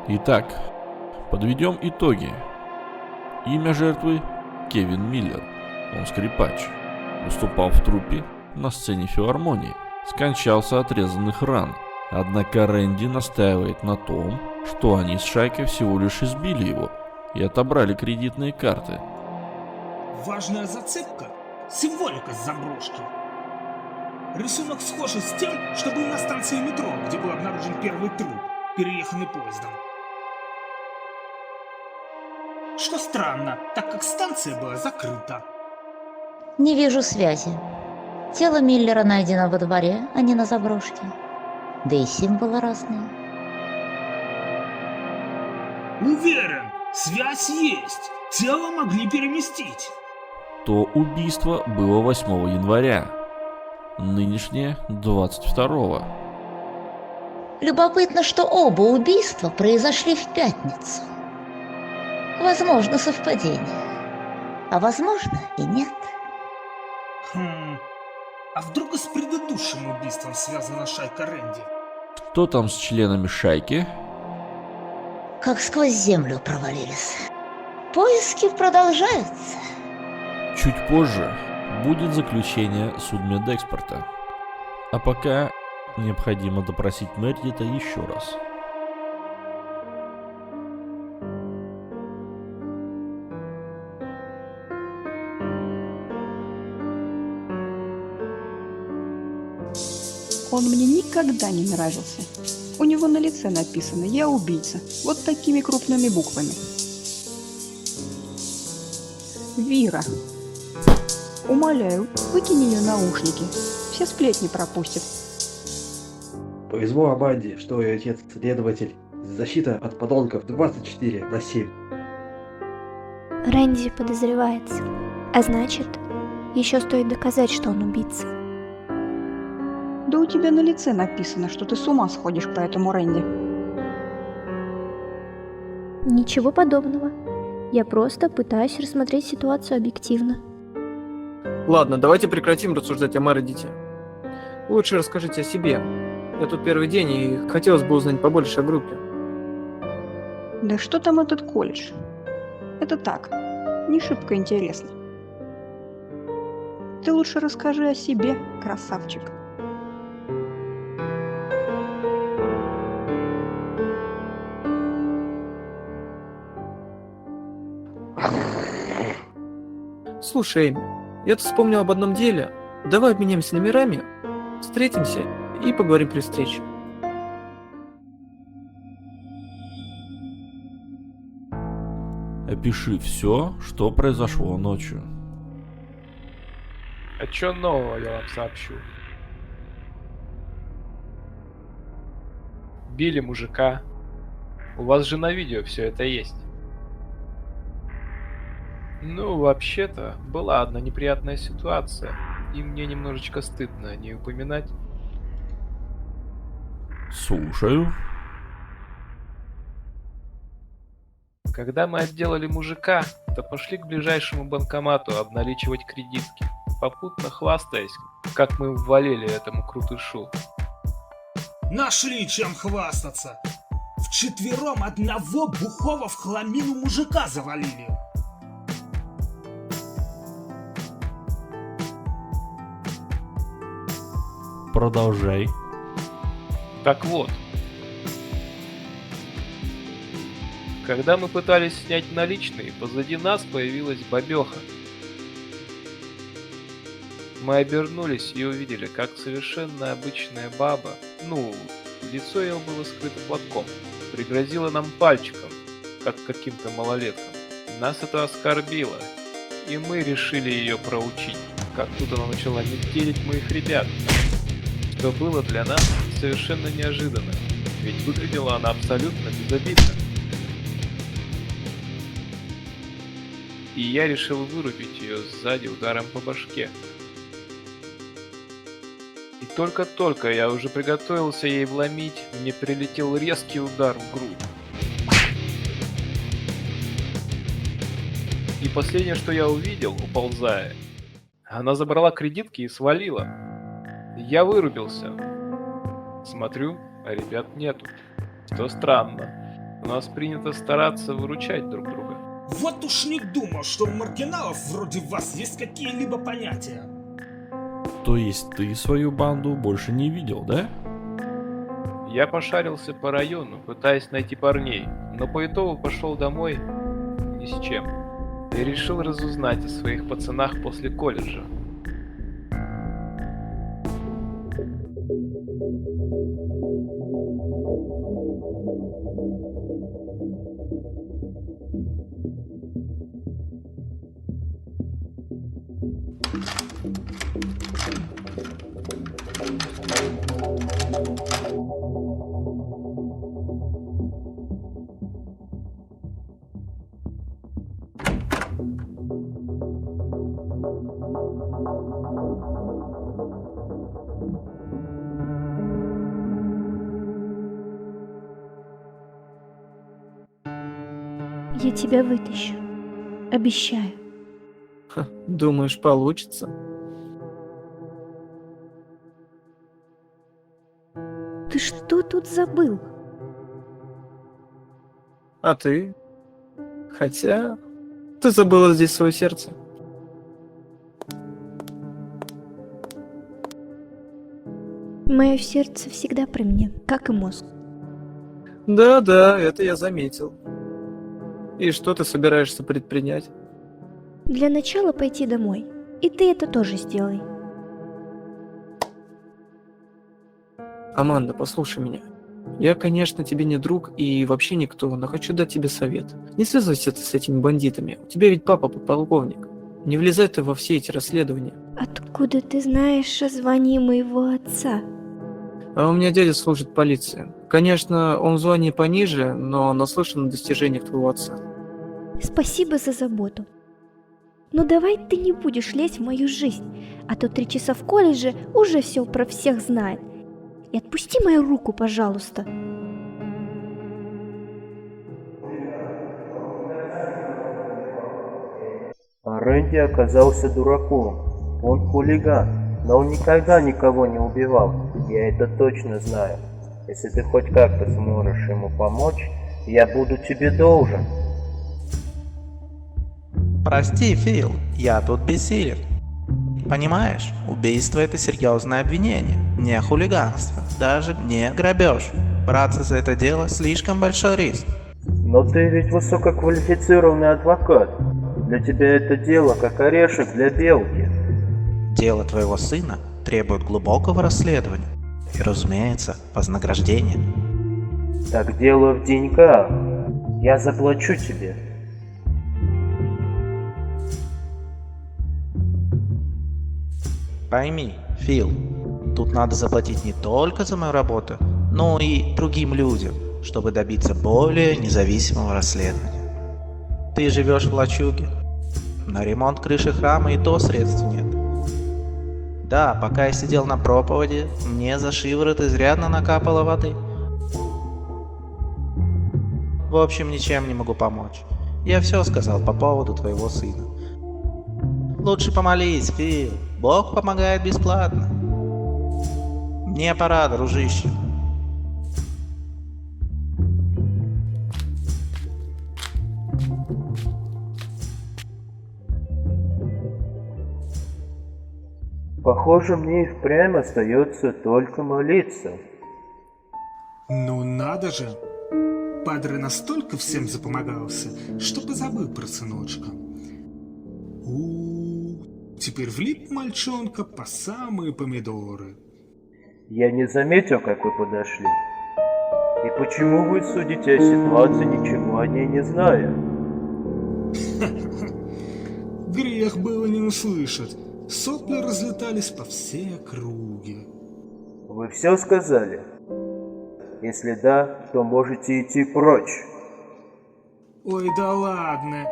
Итак, подведем итоги. Имя жертвы — Кевин Миллер. Он скрипач. Выступал в труппе на сцене филармонии. Скончался от резанных ран. Однако Рэнди настаивает на том, что они с Шайкой всего лишь избили его и отобрали кредитные карты. Важная зацепка — символика с заброшки. Рисунок схож с тем, что был на станции метро, где был обнаружен первый труп, перееханный поездом. Что странно, так как станция была закрыта. Не вижу связи. Тело Миллера найдено во дворе, а не на заброшке. Да и символы разные. Уверен, связь есть. Тело могли переместить. То убийство было 8 января. Нынешнее 22-го. Любопытно, что оба убийства произошли в пятницу. Возможно, совпадение. А возможно и нет. А вдруг и с предыдущим убийством связана шайка Рэнди? Что там с членами шайки? Как сквозь землю провалились. Поиски продолжаются. Чуть позже будет заключение судмедэксперта. А пока необходимо допросить Мередита еще раз. Он мне никогда не нравился. У него на лице написано «Я убийца». Вот такими крупными буквами. Вира. Умоляю, выкинь ее наушники. Все сплетни пропустят. Повезло Аманде, что ее отец следователь. Защита от подонков 24/7. Рэнди подозревается. А значит, еще стоит доказать, что он убийца. Да у тебя на лице написано, что ты с ума сходишь по этому Рэнди. Ничего подобного. Я просто пытаюсь рассмотреть ситуацию объективно. Ладно, давайте прекратим рассуждать о Мередите. Лучше расскажите о себе. Я тут первый день и хотелось бы узнать побольше о группе. Да что там этот колледж? Это так, не шибко интересно. Ты лучше расскажи о себе, красавчик. Слушай, Эми, я тут вспомнил об одном деле. Давай обменяемся номерами, встретимся и поговорим при встрече. Опиши все, что произошло ночью. А чё нового я вам сообщу? Били мужика. У вас же на видео все это есть. Ну, вообще-то, была одна неприятная ситуация, и мне немножечко стыдно о ней упоминать. Слушаю. Когда мы отделали мужика, то пошли к ближайшему банкомату обналичивать кредитки, попутно хвастаясь, как мы ввалили этому крутышу. Нашли чем хвастаться. Вчетвером одного бухого в хламину мужика завалили. Продолжай. Так вот, когда мы пытались снять наличные, позади нас появилась бабёха. Мы обернулись и увидели, как совершенно обычная баба, лицо ее было скрыто платком, пригрозила нам пальчиком, как каким-то малолеткам. Нас это оскорбило, и мы решили ее проучить, как тут она начала метелить моих ребят, что было для нас совершенно неожиданно, ведь выглядела она абсолютно безобидно. И я решил вырубить ее сзади ударом по башке. И только-только я уже приготовился ей вломить, мне прилетел резкий удар в грудь. И последнее, что я увидел, уползая, она забрала кредитки и свалила. Я вырубился. Смотрю, а ребят нету. Что странно. У нас принято стараться выручать друг друга. Вот уж не думал, что у маргиналов вроде вас есть какие-либо понятия. То есть ты свою банду больше не видел, да? Я пошарился по району, пытаясь найти парней, но по итогу пошел домой ни с чем. И решил разузнать о своих пацанах после колледжа. Я тебя вытащу. Обещаю. Думаешь, получится? Ты что тут забыл? А ты? Хотя... Ты забыла здесь свое сердце. Мое сердце всегда при мне, как и мозг. Да-да, это я заметил. И что ты собираешься предпринять? Для начала пойти домой. И ты это тоже сделай. Аманда, послушай меня. Я, конечно, тебе не друг и вообще никто, но хочу дать тебе совет. Не связывайся ты с этими бандитами. У тебя ведь папа подполковник. Не влезай ты во все эти расследования. Откуда ты знаешь о звании моего отца? А у меня дядя служит в полиции. Конечно, он в звании пониже, но наслышан о достижениях твоего отца. Спасибо за заботу. Но давай ты не будешь лезть в мою жизнь, а то 3 часа в колледже уже все про всех знает. И отпусти мою руку, пожалуйста. А Рэнди оказался дураком. Он хулиган, но он никогда никого не убивал. Я это точно знаю. Если ты хоть как-то сможешь ему помочь, я буду тебе должен. Прости, Фил, я тут бессилен. Понимаешь, убийство — это серьезное обвинение, не хулиганство, даже не грабеж. Браться за это дело — слишком большой риск. Но ты ведь высококвалифицированный адвокат. Для тебя это дело как орешек для белки. Дело твоего сына требует глубокого расследования и, разумеется, вознаграждения. Так дело в деньгах. Я заплачу тебе. Пойми, Фил, тут надо заплатить не только за мою работу, но и другим людям, чтобы добиться более независимого расследования. Ты живешь в лачуге. На ремонт крыши храма и то средств нет. Да, пока я сидел на проповеди, мне за шиворот изрядно накапало воды. В общем, ничем не могу помочь. Я все сказал по поводу твоего сына. Лучше помолись, Фил. Бог помогает бесплатно. Мне пора, дружище. Похоже, мне и впрямь остается только молиться. Ну надо же. Падре настолько всем запомогался, что позабыл про сыночка. Теперь влип мальчонка по самые помидоры. Я не заметил, как вы подошли. И почему вы судите о ситуации, ничего о ней не зная? Грех было не услышать. Сопли разлетались по всей округе. Вы все сказали? Если да, то можете идти прочь. Ой, да ладно.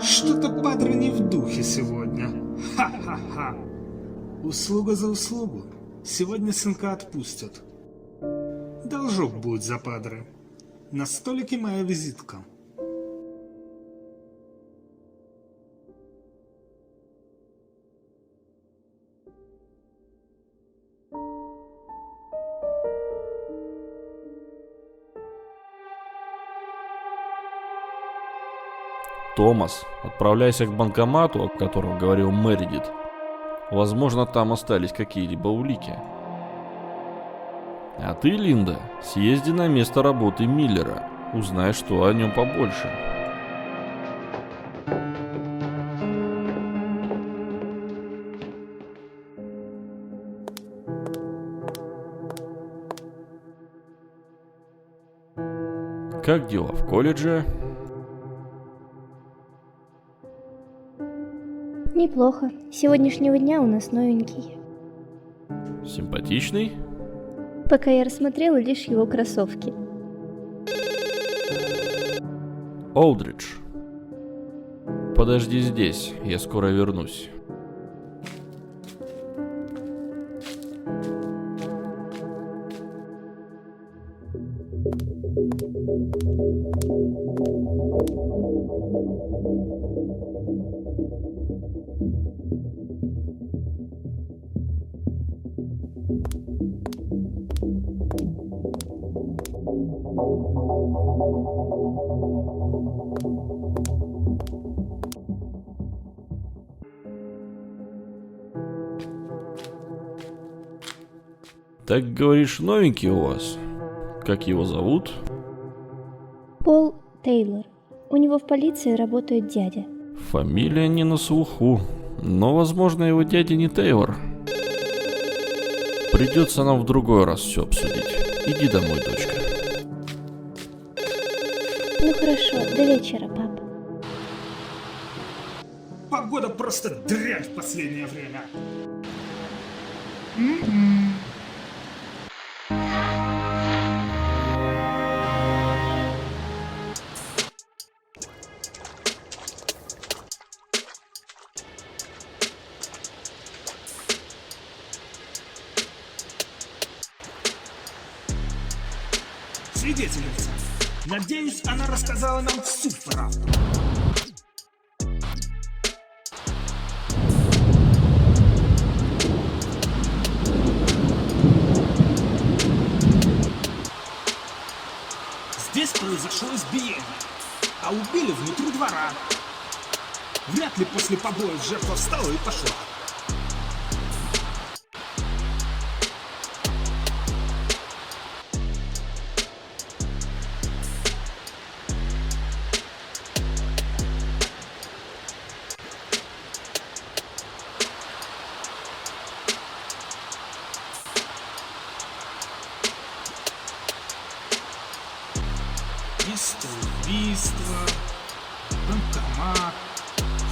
Что-то Падре не в духе сегодня. Ха-ха-ха. Услуга за услугу. Сегодня сынка отпустят. Должок будет за Падре. На столике моя визитка. Томас, отправляйся к банкомату, о котором говорил Мередит. Возможно, там остались какие-либо улики. А ты, Линда, съезди на место работы Миллера. Узнай, что о нем побольше. Как дела в колледже? Неплохо. С сегодняшнего дня у нас новенький. Симпатичный? Пока я рассмотрела лишь его кроссовки. Олдридж. Подожди здесь, я скоро вернусь. Так говоришь, новенький у вас? Как его зовут? Пол Тейлор. У него в полиции работает дядя. Фамилия не на слуху, но, возможно, его дядя не Тейлор. Придется нам в другой раз все обсудить. Иди домой, дочка. Ну хорошо, до вечера, папа. Погода просто дрянь в последнее время. Свидетельница. Надеюсь, она рассказала нам всю правду. Здесь произошло избиение, а убили внутри двора. Вряд ли после побоев жертва встала и пошла. Место убийства, банкомат,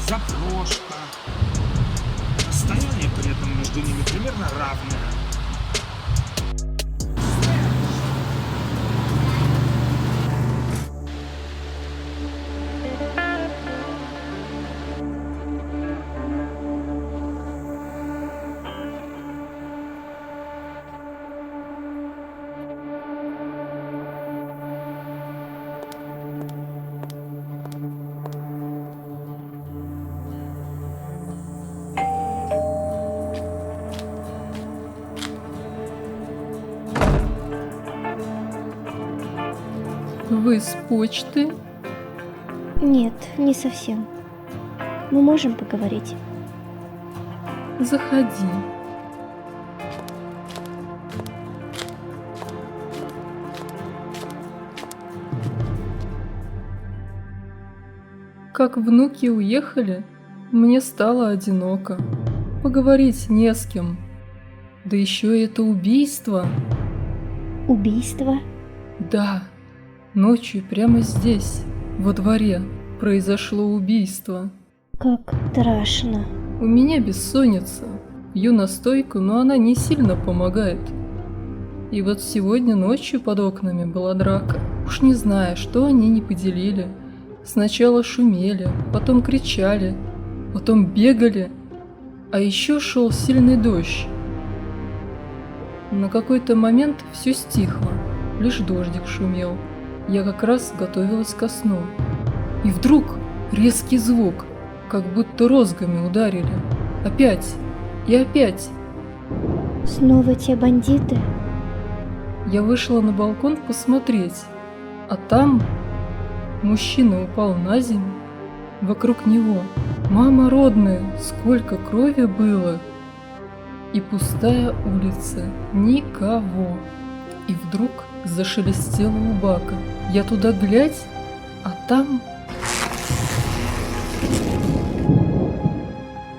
заброшка. Расстояние при этом между ними примерно равное. Вы с почты? Нет, не совсем. Мы можем поговорить? Заходи. Как внуки уехали, мне стало одиноко. Поговорить не с кем. Да еще и это убийство. Убийство? Да. Ночью прямо здесь, во дворе, произошло убийство. Как страшно. У меня бессонница. Пью настойку, но она не сильно помогает. И вот сегодня ночью под окнами была драка. Уж не знаю, что они не поделили. Сначала шумели, потом кричали, потом бегали. А еще шел сильный дождь. На какой-то момент все стихло, лишь дождик шумел. Я как раз готовилась ко сну. И вдруг резкий звук, как будто розгами ударили. Опять и опять. Снова те бандиты? Я вышла на балкон посмотреть, а там мужчина упал на землю вокруг него. Мама родная, сколько крови было. И пустая улица, никого. И вдруг зашелестело у бака. Я туда глядь, а там...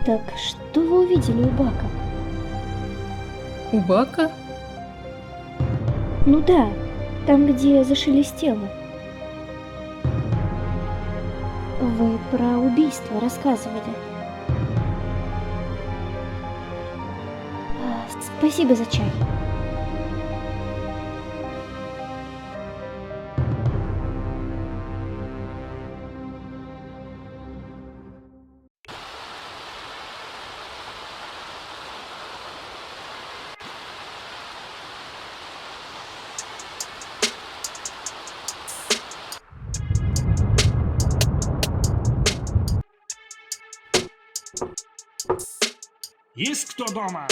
Так что вы увидели у бака? У бака? Ну да, там, где зашелестело. Вы про убийство рассказывали. Спасибо за чай. Есть кто дома?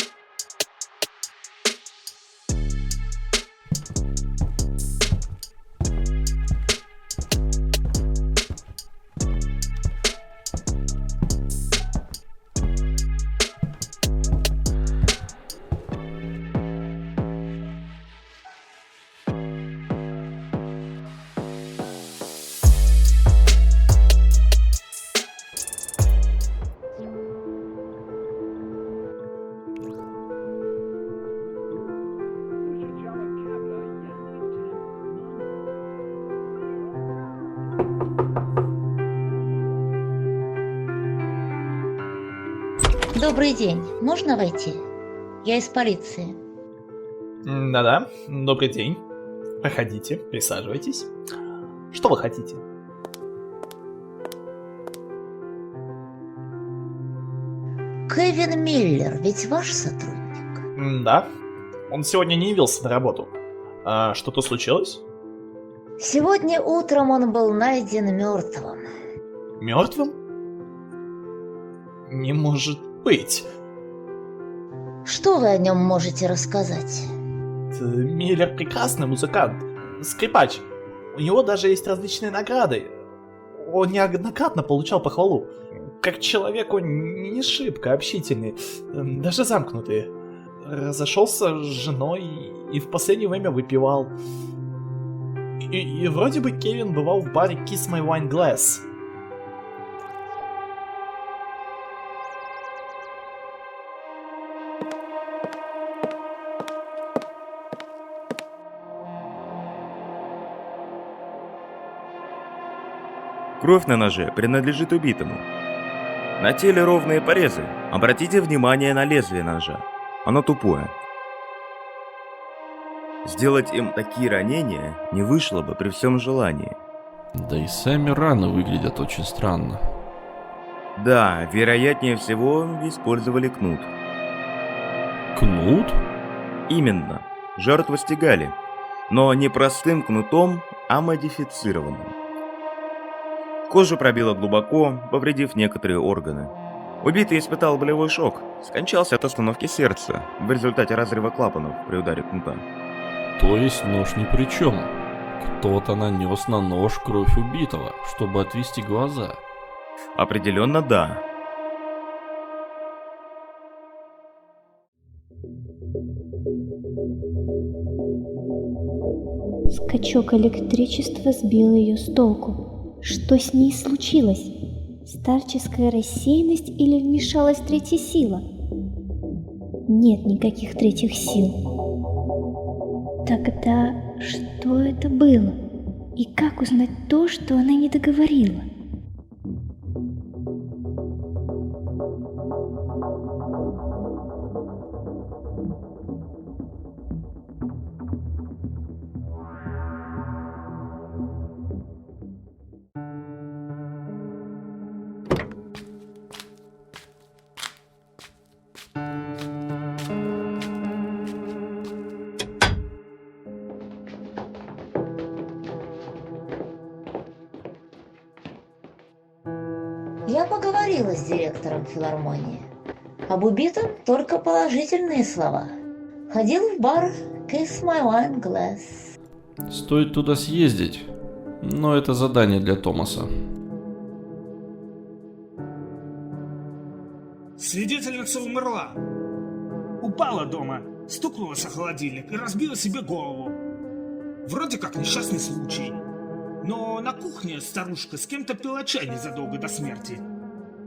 Добрый день. Можно войти? Я из полиции. Да-да, добрый день. Проходите, присаживайтесь. Что вы хотите? Кевин Миллер, ведь ваш сотрудник? Да. Он сегодня не явился на работу. А что-то случилось? Сегодня утром он был найден мертвым. Мертвым? Не может быть. Что вы о нем можете рассказать? Миллер прекрасный музыкант, скрипач. У него даже есть различные награды. Он неоднократно получал похвалу. Как человек он не шибко общительный, даже замкнутый. Разошелся с женой и в последнее время выпивал. И вроде бы Кевин бывал в баре Kiss My Wine Glass. Кровь на ноже принадлежит убитому. На теле ровные порезы. Обратите внимание на лезвие ножа. Оно тупое. Сделать им такие ранения не вышло бы при всем желании. Да и сами раны выглядят очень странно. Да, вероятнее всего использовали кнут. Кнут? Именно. Жертву стегали. Но не простым кнутом, а модифицированным. Кожу пробило глубоко, повредив некоторые органы. Убитый испытал болевой шок, скончался от остановки сердца в результате разрыва клапанов при ударе кнута. То есть нож ни при чем. Кто-то нанес на нож кровь убитого, чтобы отвести глаза. Определенно да. Скачок электричества сбил ее с толку. Что с ней случилось? Старческая рассеянность или вмешалась третья сила? Нет никаких третьих сил. Тогда что это было? И как узнать то, что она не договорила? Я поговорила с директором филармонии. Об убитом только положительные слова. Ходил в бар Kiss My Wine Glass. Стоит туда съездить, но это задание для Томаса. Свидетельница умерла. Упала дома, стукнулась о холодильник и разбила себе голову. Вроде как несчастный случай. Но на кухне старушка с кем-то пила чай незадолго до смерти.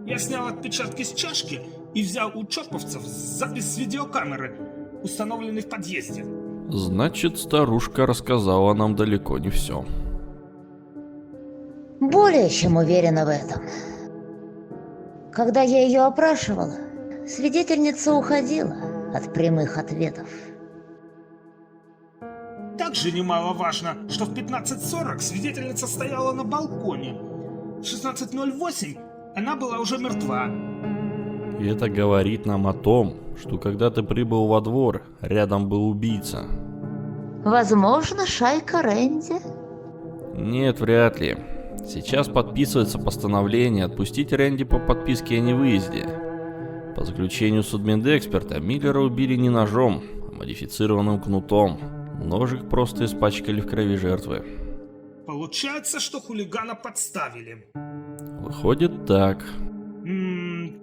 Я снял отпечатки с чашки и взял у чоповцев запись с видеокамеры, установленной в подъезде. Значит, старушка рассказала нам далеко не все. Более чем уверена в этом. Когда я ее опрашивала, свидетельница уходила от прямых ответов. Также немаловажно, что в 15:40 свидетельница стояла на балконе. В 16:08 она была уже мертва. И это говорит нам о том, что когда ты прибыл во двор, рядом был убийца. Возможно, шайка Рэнди? Нет, вряд ли. Сейчас подписывается постановление отпустить Рэнди по подписке о невыезде. По заключению судмедэксперта, Миллера убили не ножом, а модифицированным кнутом. Ножик просто испачкали в крови жертвы. Получается, что хулигана подставили. Выходит так.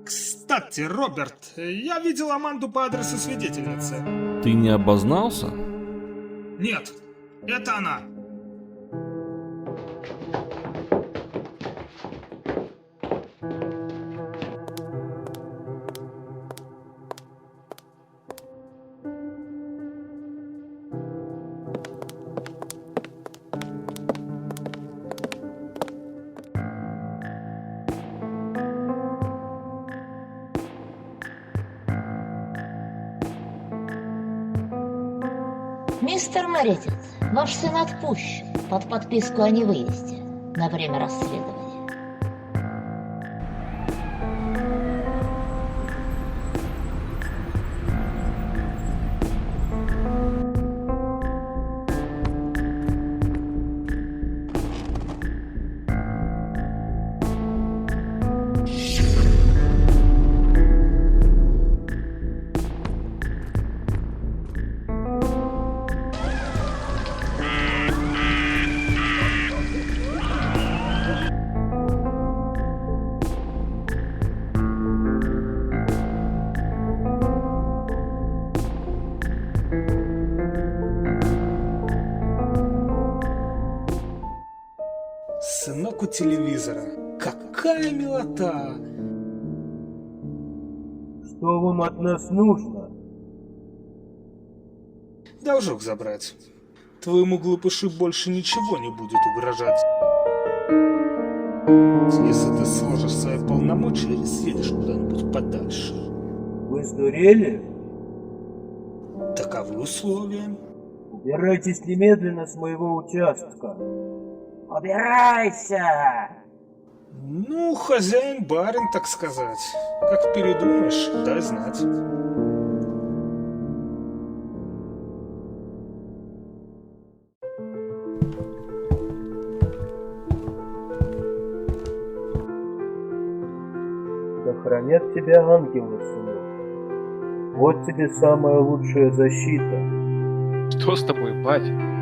Кстати, Роберт, я видел Аманду по адресу свидетельницы. Ты не обознался? Нет, это она. Мистер Мэридит, ваш сын отпущен под подписку о невыезде на время расследования. Сынок у телевизора. Какая милота! Что вам от нас нужно? Должок забрать. Твоему глупышу больше ничего не будет угрожать. Если ты сложишь свои полномочия и съедешь куда-нибудь подальше. Вы сдурели? Таковы условия. Убирайтесь немедленно с моего участка. Убирайся! Ну, хозяин-барин, так сказать. Как передумаешь, дай знать. Да хранят тебя ангелы, сынок. Вот тебе самая лучшая защита. Что с тобой, бать?